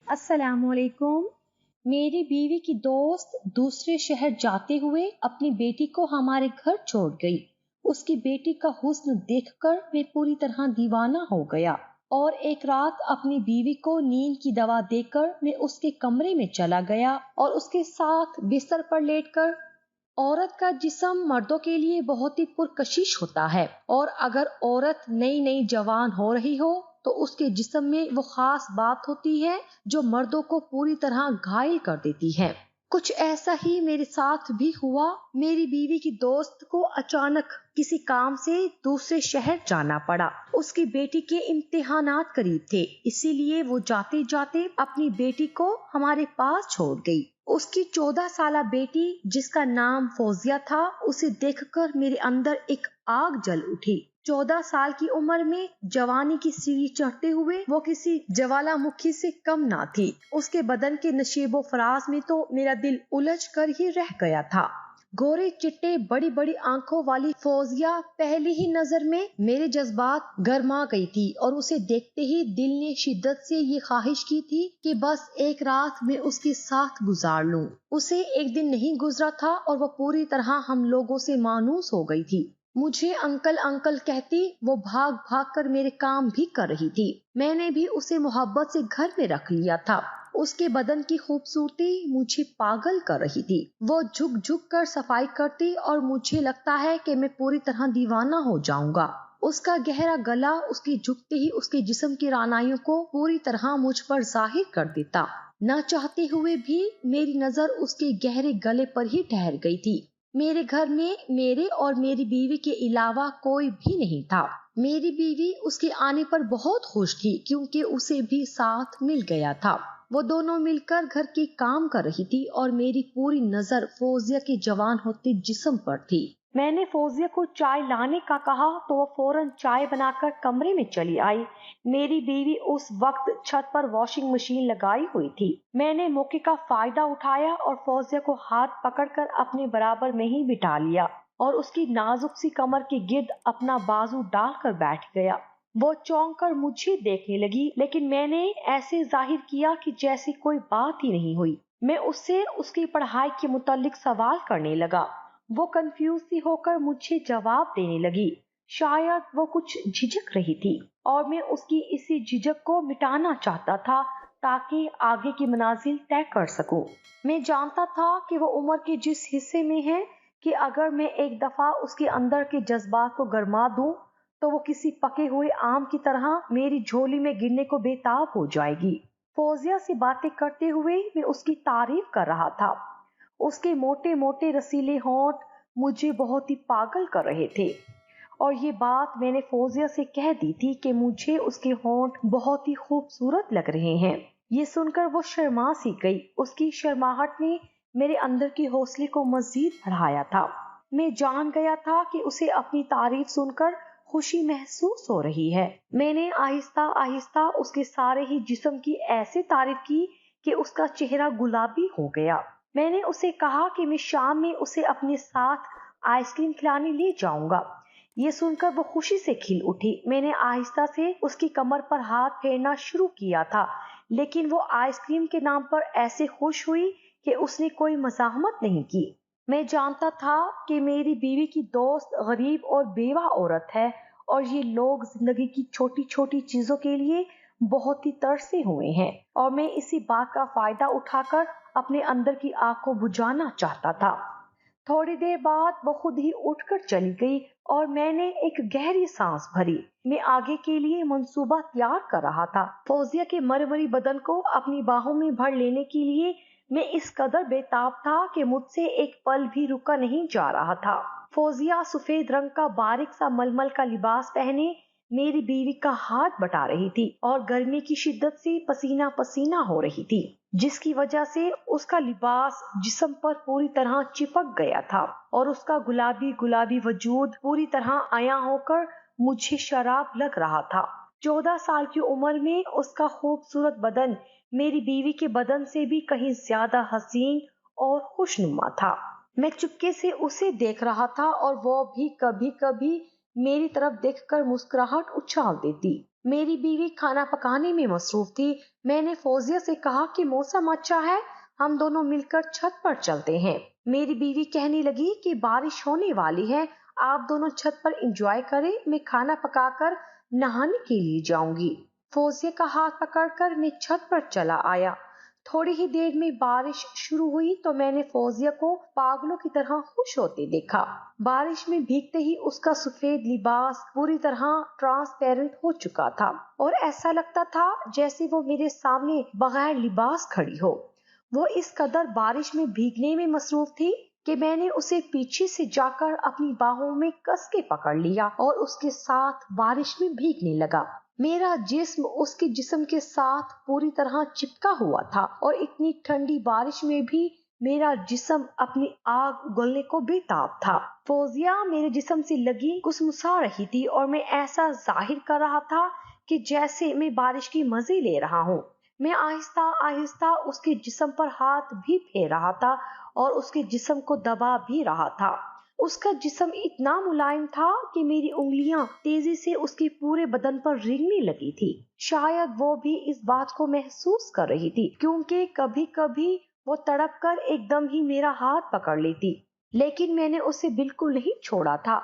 अस्सलाम वालेकुम। मेरी बीवी की दोस्त दूसरे शहर जाते हुए अपनी बेटी को हमारे घर छोड़ गई। उसकी बेटी का हुस्न देखकर मैं पूरी तरह दीवाना हो गया और एक रात अपनी बीवी को नींद की दवा देकर मैं उसके कमरे में चला गया और उसके साथ बिस्तर पर लेटकर। औरत का जिस्म मर्दों के लिए बहुत ही पुरकशिश होता है और अगर औरत नई नई जवान हो रही हो तो उसके जिस्म में वो खास बात होती है जो मर्दों को पूरी तरह घायल कर देती है। कुछ ऐसा ही मेरे साथ भी हुआ। मेरी बीवी की दोस्त को अचानक किसी काम से दूसरे शहर जाना पड़ा। उसकी बेटी के इम्तिहानात करीब थे, इसीलिए वो जाते जाते अपनी बेटी को हमारे पास छोड़ गई। उसकी 14 साला बेटी जिसका नाम फौजिया था, उसे देखकर मेरे अंदर एक आग जल उठी। 14 साल की उम्र में जवानी की सीढ़ी चढ़ते हुए वो किसी ज्वालामुखी से कम ना थी। उसके बदन के नशीबो फराज में तो मेरा दिल उलझ कर ही रह गया था। गोरे चिट्टे बड़ी बड़ी आंखों वाली फौजिया पहली ही नजर में मेरे जज्बात गरमा गई थी और उसे देखते ही दिल ने शिद्दत से ये ख्वाहिश की थी कि बस एक रात में उसके साथ गुजार लूं। उसे एक दिन नहीं गुजरा था और वो पूरी तरह हम लोगों से मानूस हो गई थी। मुझे अंकल अंकल कहती वो भाग भाग कर मेरे काम भी कर रही थी। मैंने भी उसे मोहब्बत से घर में रख लिया था। उसके बदन की खूबसूरती मुझे पागल कर रही थी। वो झुक झुक कर सफाई करती और मुझे लगता है कि मैं पूरी तरह दीवाना हो जाऊंगा। उसका गहरा गला उसके झुकते ही उसके जिस्म की रानाइयों को पूरी तरह मुझ पर जाहिर कर देता। न चाहते हुए भी मेरी नजर उसके गहरे गले पर ही ठहर गई थी। मेरे घर में मेरे और मेरी बीवी के अलावा कोई भी नहीं था। मेरी बीवी उसके आने पर बहुत खुश थी क्योंकि उसे भी साथ मिल गया था। वो दोनों मिलकर घर के काम कर रही थी और मेरी पूरी नजर फौजिया के जवान होते जिस्म पर थी। मैंने फौजिया को चाय लाने का कहा तो वो फौरन चाय बनाकर कमरे में चली आई। मेरी बीवी उस वक्त छत पर वॉशिंग मशीन लगाई हुई थी। मैंने मौके का फायदा उठाया और फौजिया को हाथ पकड़कर अपने बराबर में ही बिठा लिया और उसकी नाजुक सी कमर के गिर्द अपना बाजू डालकर बैठ गया। वो चौंक कर मुझे देखने लगी, लेकिन मैंने ऐसे जाहिर किया कि जैसे कोई बात ही नहीं हुई। मैं उससे उसकी पढ़ाई के मुतालिक सवाल करने लगा। वो कंफ्यूज सी होकर मुझे जवाब देने लगी। शायद वो कुछ झिझक रही थी और मैं उसकी इसी झिझक को मिटाना चाहता था ताकि आगे की मंजिल तय कर सकूं। मैं जानता था कि वो उम्र के जिस हिस्से में है कि अगर मैं एक दफा उसके अंदर के जज्बात को गरमा दूं तो वो किसी पके हुए आम की तरह मेरी झोली में गिरने को बेताब हो जाएगी। फौजिया से बातें करते हुए मैं उसकी तारीफ कर रहा था। उसके मोटे मोटे रसीले होंठ मुझे बहुत ही पागल कर रहे थे और ये बात मैंने फौजिया से कह दी थी कि मुझे उसके होंठ बहुत ही खूबसूरत लग रहे हैं। ये सुनकर वो शर्मा सी गई। उसकी शर्माहट ने मेरे अंदर की हौसले को मजीद बढ़ाया था। मैं जान गया था कि उसे अपनी तारीफ सुनकर खुशी महसूस हो रही है। मैंने आहिस्ता आहिस्ता उसके सारे ही जिस्म की ऐसे तारीफ की कि उसका चेहरा गुलाबी हो गया। मैंने उसे कहा कि मैं शाम में उसे अपने साथ आइसक्रीम खिलाने ले जाऊंगा। ये सुनकर वो खुशी से खिल उठी। मैंने आहिस्ता से उसकी कमर पर हाथ फेरना शुरू किया था, लेकिन वो आइसक्रीम के नाम पर ऐसे खुश हुई कि उसने कोई मज़ाहमत नहीं की। मैं जानता था कि मेरी बीवी की दोस्त गरीब और बेवा औरत है और ये लोग जिंदगी की छोटी छोटी चीजों के लिए बहुत ही तरसे हुए हैं और मैं इसी बात का फायदा उठाकर अपने अंदर की आग को बुझाना चाहता था। थोड़ी देर बाद वो खुद ही उठकर चली गई और मैंने एक गहरी सांस भरी। मैं आगे के लिए मंसूबा तैयार कर रहा था। फौजिया के मरमरी बदन को अपनी बाहों में भर लेने के लिए मैं इस कदर बेताब था कि मुझसे एक पल भी रुका नहीं जा रहा था। फौजिया सफेद रंग का बारीक सा मलमल का लिबास पहने मेरी बीवी का हाथ बटा रही थी और गर्मी की शिद्दत से पसीना पसीना हो रही थी, जिसकी वजह से उसका लिबास जिस्म पर पूरी तरह चिपक गया था और उसका गुलाबी गुलाबी वजूद पूरी तरह आया होकर मुझे शराब लग रहा था। 14 साल की उम्र में उसका खूबसूरत बदन मेरी बीवी के बदन से भी कहीं ज्यादा हसीन और खुशनुमा था। मैं चुपके से उसे देख रहा था और वो भी कभी कभी मेरी तरफ देखकर मुस्कुराहट उछाल देती। मेरी बीवी खाना पकाने में मसरूफ थी। मैंने फौजिया से कहा कि मौसम अच्छा है, हम दोनों मिलकर छत पर चलते हैं। मेरी बीवी कहने लगी कि बारिश होने वाली है, आप दोनों छत पर एंजॉय करें, मैं खाना पकाकर नहाने के लिए जाऊंगी। फौजिया का हाथ पकड़कर मैं छत पर चला आया। थोड़ी ही देर में बारिश शुरू हुई तो मैंने फौजिया को पागलों की तरह खुश होते देखा। बारिश में भीगते ही उसका सफेद लिबास पूरी तरह ट्रांसपेरेंट हो चुका था और ऐसा लगता था जैसे वो मेरे सामने बगैर लिबास खड़ी हो। वो इस कदर बारिश में भीगने में मसरूफ थी कि मैंने उसे पीछे से जाकर अपनी बाहों में कस के पकड़ लिया और उसके साथ बारिश में भीगने लगा। मेरा जिस्म उसके जिस्म के साथ पूरी तरह चिपका हुआ था और इतनी ठंडी बारिश में भी मेरा जिस्म अपनी आग उगलने को बेताब था। फौजिया मेरे जिस्म से लगी गुसमुसा रही थी और मैं ऐसा जाहिर कर रहा था कि जैसे मैं बारिश की मजे ले रहा हूँ। मैं आहिस्ता आहिस्ता उसके जिस्म पर हाथ भी फेर रहा था और उसके जिस्म को दबा भी रहा था। उसका जिस्म इतना मुलायम था कि मेरी उंगलियां तेजी से उसके पूरे बदन पर रेंगने लगी थी। शायद वो भी इस बात को महसूस कर रही थी, क्योंकि कभी कभी वो तड़प कर एकदम ही मेरा हाथ पकड़ लेती, लेकिन मैंने उसे बिल्कुल नहीं छोड़ा था,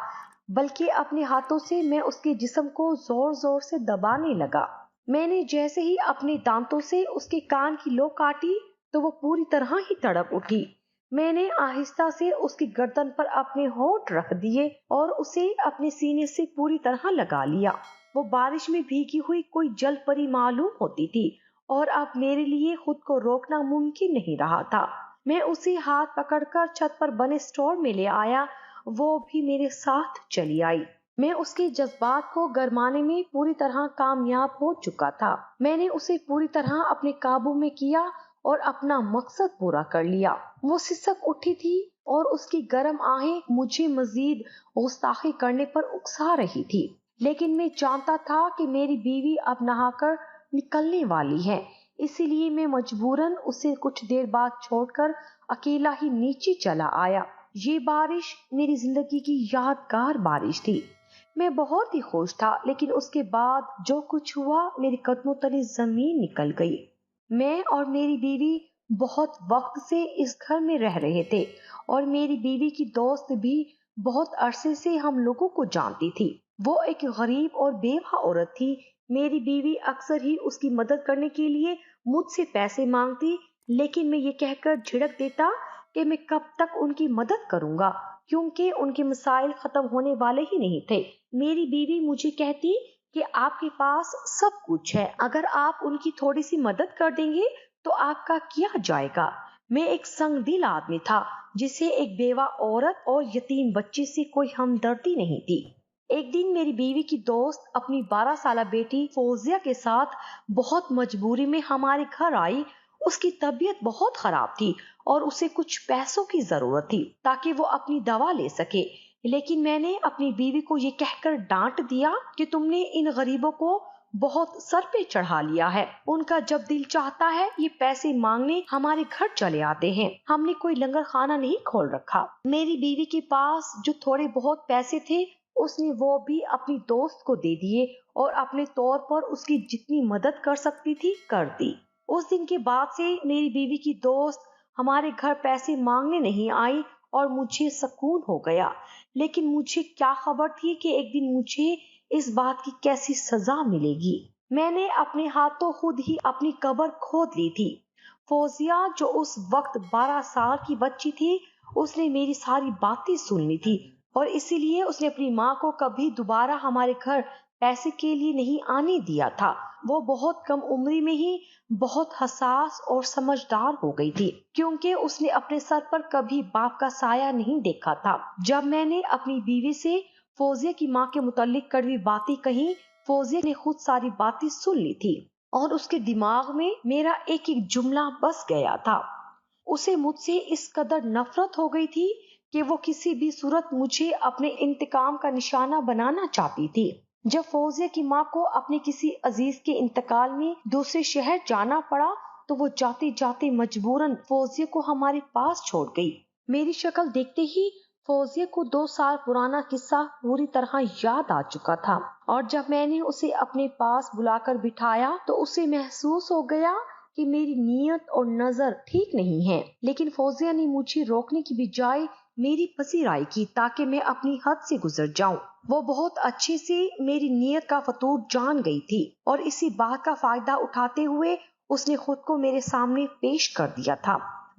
बल्कि अपने हाथों से मैं उसके जिस्म को जोर जोर से दबाने लगा। मैंने जैसे ही अपने दांतों से उसके कान की लो काटी तो वो पूरी तरह ही तड़प उठी। मैंने आहिस्ता से उसकी गर्दन पर अपने होंठ रख दिए और उसे अपने सीने से पूरी तरह लगा लिया। वो बारिश में भीगी हुई कोई जल परी मालूम होती थी और अब मेरे लिए खुद को रोकना मुमकिन नहीं रहा था। मैं उसे हाथ पकड़कर छत पर बने स्टोर में ले आया, वो भी मेरे साथ चली आई। मैं उसके जज्बात को गरमाने में पूरी तरह कामयाब हो चुका था। मैंने उसे पूरी तरह अपने काबू में किया और अपना मकसद पूरा कर लिया। वो सिसक उठी थी और उसकी गर्म आहें मुझे मजीद गुस्ताखी करने पर उकसा रही थी, लेकिन मैं जानता था कि मेरी बीवी अब नहाकर निकलने वाली है, इसीलिए मैं मजबूरन उसे कुछ देर बाद छोड़कर अकेला ही नीचे चला आया। ये बारिश मेरी जिंदगी की यादगार बारिश थी। मैं बहुत ही खुश था, लेकिन उसके बाद जो कुछ हुआ मेरे कदमों तले जमीन निकल गई। मैं और मेरी बीवी बहुत वक्त से इस घर में रह रहे थे और मेरी बीवी की दोस्त भी बहुत अरसे से हम लोगों को जानती थी। वो एक गरीब और बेवा औरत थी। मेरी बीवी अक्सर ही उसकी मदद करने के लिए मुझसे पैसे मांगती, लेकिन मैं ये कहकर झिड़क देता कि मैं कब तक उनकी मदद करूंगा, क्योंकि उनके मसाइल खत्म होने वाले ही नहीं थे। मेरी बीवी मुझे कहती कि आपके पास सब कुछ है, अगर आप उनकी थोड़ी सी मदद कर देंगे तो आपका किया जाएगा। मैं एक संगदिल आदमी था जिसे एक बेवा औरत और यतीम बच्चे से कोई हमदर्दी नहीं थी। एक दिन मेरी बीवी की दोस्त अपनी 12 साल बेटी फौजिया के साथ बहुत मजबूरी में हमारे घर आई। उसकी तबीयत बहुत खराब थी और उसे कुछ पैसों की जरूरत थी ताकि वो अपनी दवा ले सके, लेकिन मैंने अपनी बीवी को ये कहकर डांट दिया कि तुमने इन गरीबों को बहुत सर पे चढ़ा लिया है। उनका जब दिल चाहता है ये पैसे मांगने हमारे घर चले आते हैं। हमने कोई लंगर खाना नहीं खोल रखा। मेरी बीवी के पास जो थोड़े बहुत पैसे थे उसने वो भी अपनी दोस्त को दे दिए और अपने तौर पर उसकी जितनी मदद कर सकती थी कर दी। उस दिन के बाद से मेरी बीवी की दोस्त हमारे घर पैसे मांगने नहीं आई और मुझे सुकून हो गया। लेकिन मुझे क्या खबर थी कि एक दिन मुझे इस बात की कैसी सजा मिलेगी। मैंने अपने हाथों खुद ही अपनी कब्र खोद ली थी। फौजिया जो उस वक्त 12 साल की बच्ची थी, उसने मेरी सारी बातें सुन ली थी और इसीलिए उसने अपनी माँ को कभी दोबारा हमारे घर पैसे के लिए नहीं आने दिया था। वो बहुत कम उम्र में ही बहुत हसास और समझदार हो गई थी, क्योंकि उसने अपने सर पर कभी बाप का साया नहीं देखा था। जब मैंने अपनी बीवी से फौजिया की माँ के मुतालिक कड़वी बातें कही, फौजिया ने खुद सारी बातें सुन ली थी और उसके दिमाग में मेरा एक एक जुमला बस गया था। उसे मुझसे इस कदर नफरत हो गई थी कि वो किसी भी सूरत मुझे अपने इंतकाम का निशाना बनाना चाहती थी। जब फौजिया की माँ को अपने किसी अजीज के इंतकाल में दूसरे शहर जाना पड़ा तो वो जाते जाते मजबूरन फौजिया को हमारे पास छोड़ गई। मेरी शक्ल देखते ही فوزیہ کو 2 سال پرانا قصہ پوری طرح یاد آ چکا تھا، اور جب میں نے اسے اپنے پاس بلا کر بٹھایا تو اسے محسوس ہو گیا کہ میری نیت اور نظر ٹھیک نہیں ہے، لیکن فوزیہ نے مجھے روکنے کی بجائے میری پذیرائی کی تاکہ میں اپنی حد سے گزر جاؤں۔ وہ بہت اچھے سے میری نیت کا فطور جان گئی تھی، اور اسی بات کا فائدہ اٹھاتے ہوئے اس نے خود کو میرے سامنے پیش کر دیا تھا۔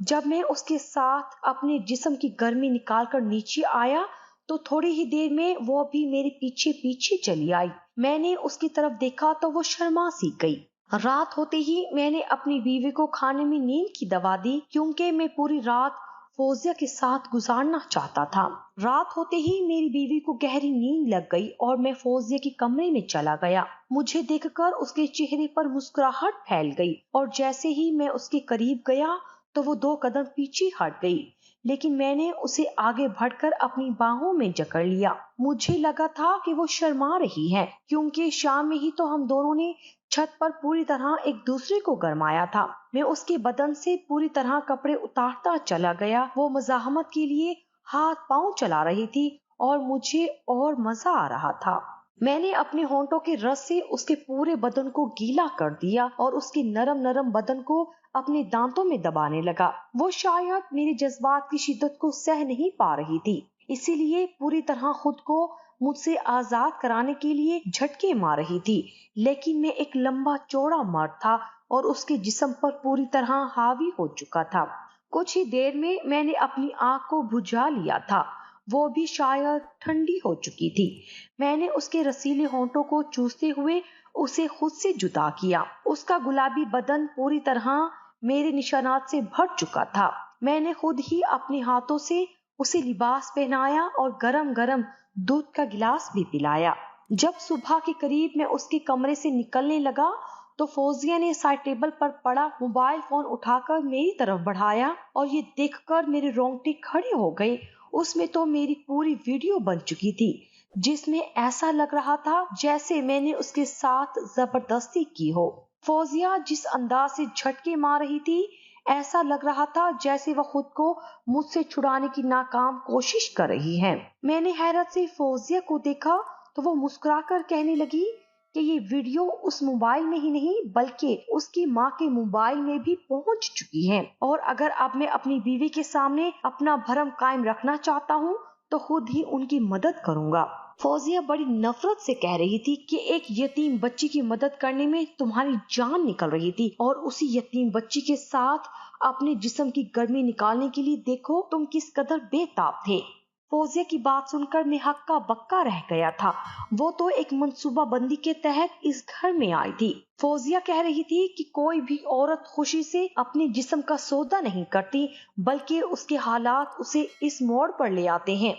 جب میں اس کے ساتھ اپنے جسم کی گرمی نکال کر نیچے آیا تو تھوڑی ہی دیر میں وہ بھی میرے پیچھے پیچھے چلی آئی۔ میں نے اس کی طرف دیکھا تو وہ شرما سی گئی۔ رات ہوتے ہی میں نے اپنی بیوی کو کھانے میں نیند کی دوا دی، کیونکہ میں پوری رات فوزیہ کے ساتھ گزارنا چاہتا تھا۔ رات ہوتے ہی میری بیوی کو گہری نیند لگ گئی اور میں فوزیہ کے کمرے میں چلا گیا۔ مجھے دیکھ کر اس کے چہرے پر مسکراہٹ پھیل گئی، اور جیسے ہی میں اس کے قریب گیا تو وہ 2 قدم پیچھے ہٹ گئی، لیکن میں نے اسے آگے بڑھ کر اپنی باہوں میں جکڑ لیا۔ مجھے لگا تھا کہ وہ شرما رہی ہے، کیونکہ شام میں ہی تو ہم دونوں نے چھت پر پوری طرح ایک دوسرے کو گرمایا تھا۔ میں اس کے بدن سے پوری طرح کپڑے اتارتا چلا گیا۔ وہ مزاحمت کے لیے ہاتھ پاؤں چلا رہی تھی اور مجھے اور مزہ آ رہا تھا۔ میں نے اپنے ہونٹوں کے رس سے اس کے پورے بدن کو گیلا کر دیا اور اس کے نرم نرم بدن کو اپنے دانتوں میں دبانے لگا۔ وہ شاید میرے جذبات کی شدت کو سہ نہیں پا رہی تھی، اسی لیے پوری طرح خود کو مجھ سے آزاد کرانے کے لیے جھٹکے مار رہی تھی، لیکن میں ایک لمبا چوڑا مرد تھا اور اس کے جسم پر پوری طرح حاوی ہو چکا تھا۔ کچھ ہی دیر میں نے اپنی آنکھ کو بجھا لیا تھا، وہ بھی شاید ٹھنڈی ہو چکی تھی۔ میں نے اس کے رسیلے ہونٹوں کو چوستے ہوئے اسے خود سے جدا کیا۔ اس کا گلابی بدن پوری طرح میرے نشانات سے بھر چکا تھا۔ میں نے خود ہی اپنے ہاتھوں سے اسے لباس پہنایا اور گرم گرم دودھ کا گلاس بھی پلایا۔ جب صبح کے قریب میں اس کے کمرے سے نکلنے لگا تو فوزیہ نے سائڈ ٹیبل پر پڑا موبائل فون اٹھا کر میری طرف بڑھایا، اور یہ دیکھ کر میرے رونگٹے کھڑے ہو گئے۔ اس میں تو میری پوری ویڈیو بن چکی تھی، جس میں ایسا لگ رہا تھا جیسے میں نے اس کے ساتھ زبردستی کی ہو۔ فوزیہ جس انداز سے جھٹکے مار رہی تھی، ایسا لگ رہا تھا جیسے وہ خود کو مجھ سے چھڑانے کی ناکام کوشش کر رہی ہے۔ میں نے حیرت سے فوزیہ کو دیکھا تو وہ مسکرا کر کہنے لگی کہ یہ ویڈیو اس موبائل میں ہی نہیں بلکہ اس کی ماں کے موبائل میں بھی پہنچ چکی ہے، اور اگر اب میں اپنی بیوی کے سامنے اپنا بھرم قائم رکھنا چاہتا ہوں تو خود ہی ان کی مدد کروں گا۔ فوزیہ بڑی نفرت سے کہہ رہی تھی کہ ایک یتیم بچی کی مدد کرنے میں تمہاری جان نکل رہی تھی، اور اسی یتیم بچی کے ساتھ اپنے جسم کی گرمی نکالنے کے لیے دیکھو تم کس قدر بے تاب تھے۔ فوزیہ کی بات سن کر میں ہکا بکا رہ گیا تھا۔ وہ تو ایک منصوبہ بندی کے تحت اس گھر میں آئی تھی۔ فوزیہ کہہ رہی تھی کہ کوئی بھی عورت خوشی سے اپنے جسم کا سودا نہیں کرتی، بلکہ اس کے حالات اسے اس موڑ پر لے آتے ہیں۔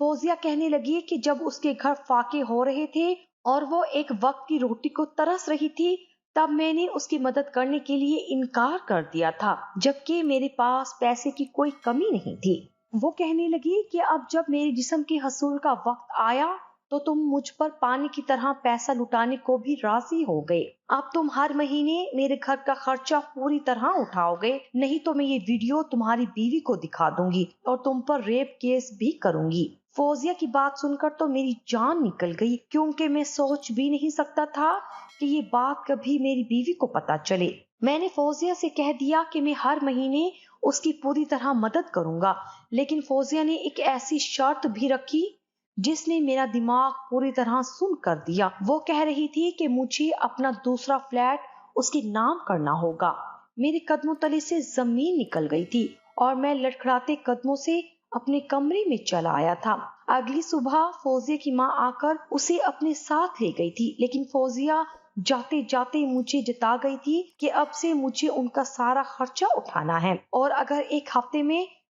فوزیہ کہنے لگی کہ جب اس کے گھر فاقے ہو رہے تھے اور وہ ایک وقت کی روٹی کو ترس رہی تھی، تب میں نے اس کی مدد کرنے کے لیے انکار کر دیا تھا، جبکہ میرے پاس پیسے کی کوئی کمی نہیں تھی۔ وہ کہنے لگی کہ اب جب میرے جسم کے حصول کا وقت آیا تو تم مجھ پر پانی کی طرح پیسہ لٹانے کو بھی راضی ہو گئے۔ اب تم ہر مہینے میرے گھر کا خرچہ پوری طرح اٹھاؤ گے، نہیں تو میں یہ ویڈیو تمہاری بیوی کو دکھا دوں گی اور تم پر ریپ کیس بھی کروں گی۔ فوزیہ کی بات سن کر تو میری جان نکل گئی، کیونکہ میں سوچ بھی نہیں سکتا تھا کہ یہ بات کبھی میری بیوی کو پتا چلے۔ میں نے فوزیہ سے کہہ دیا کہ میں ہر مہینے اس کی پوری طرح مدد کروں گا، لیکن فوزیہ نے ایک ایسی شرط بھی رکھی جس نے میرا دماغ پوری طرح سن کر دیا۔ وہ کہہ رہی تھی کہ مجھے اپنا دوسرا فلیٹ اس کے نام کرنا ہوگا۔ میرے قدموں تلے سے زمین نکل گئی تھی اور میں لڑکھڑاتے قدموں سے اپنے کمرے میں چلا آیا تھا۔ اگلی صبح فوزیہ کی ماں آ کر اسے اپنے ساتھ لے گئی تھی، لیکن فوزیہ جاتے جاتے مجھے جتا گئی تھی کہ اب سے مجھے ان کا سارا خرچہ اٹھانا ہے، اور اگر ایک ہفتے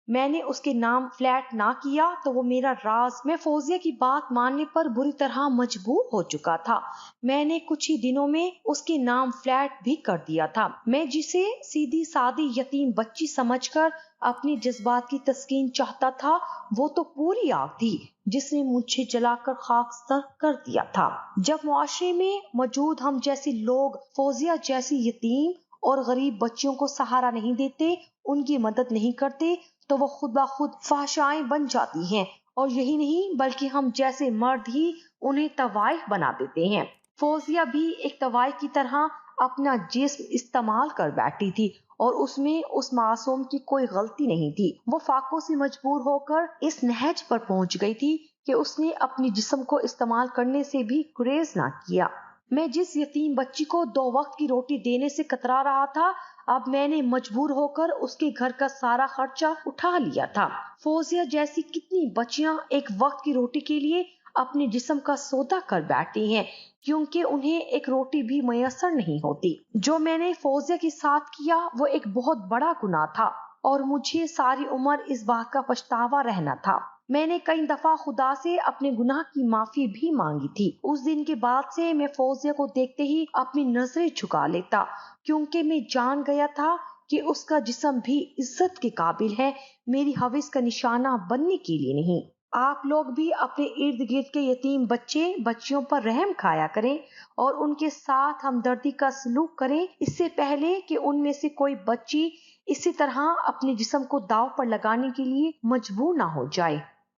میں نے اس کے نام فلیٹ نہ کیا تو وہ میرا راز۔ میں فوزیہ کی بات ماننے پر بری طرح مجبور ہو چکا تھا۔ میں نے کچھ ہی دنوں میں اس کے نام فلیٹ بھی کر دیا تھا۔ میں جسے سیدھی سادی یتیم بچی سمجھ کر اپنے جذبات کی تسکین چاہتا تھا، وہ تو پوری آگ تھی جس نے مجھے جلا کر خاکستر کر دیا تھا۔ جب معاشرے میں موجود ہم جیسے لوگ فوزیہ جیسی یتیم اور غریب بچیوں کو سہارا نہیں دیتے، ان کی مدد نہیں کرتے، تو وہ خود بخود فحشائیں بن جاتی ہیں، اور یہی نہیں بلکہ ہم جیسے مرد ہی انہیں طوائف بنا دیتے ہیں۔ فوزیہ بھی ایک طوائف کی طرح اپنا جسم استعمال کر بیٹھی تھی، اور اس میں اس معصوم کی کوئی غلطی نہیں تھی۔ وہ فاقوں سے مجبور ہو کر اس نہج پر پہنچ گئی تھی کہ اس نے اپنی جسم کو استعمال کرنے سے بھی گریز نہ کیا۔ میں جس یتیم بچی کو 2 وقت کی روٹی دینے سے کترا رہا تھا، اب میں نے مجبور ہو کر اس کے گھر کا سارا خرچہ اٹھا لیا تھا۔ فوزیہ جیسی کتنی بچیاں ایک وقت کی روٹی کے لیے اپنے جسم کا سودا کر بیٹھتی ہیں، کیونکہ انہیں ایک روٹی بھی میسر نہیں ہوتی۔ جو میں نے فوزیہ کے ساتھ کیا وہ ایک بہت بڑا گناہ تھا، اور مجھے ساری عمر اس بات کا پچھتاوا رہنا تھا۔ میں نے کئی دفعہ خدا سے اپنے گناہ کی معافی بھی مانگی تھی۔ اس دن کے بعد سے میں فوزیہ کو دیکھتے ہی اپنی نظریں جھکا لیتا، کیونکہ میں جان گیا تھا کہ اس کا جسم بھی عزت کے قابل ہے، میری ہوس کا نشانہ بننے کے لیے نہیں۔ آپ لوگ بھی اپنے ارد گرد کے یتیم بچے بچیوں پر رحم کھایا کریں اور ان کے ساتھ ہمدردی کا سلوک کریں، اس سے پہلے کہ ان میں سے کوئی بچی اسی طرح اپنے جسم کو داؤ پر لگانے کے لیے مجبور نہ ہو جائے۔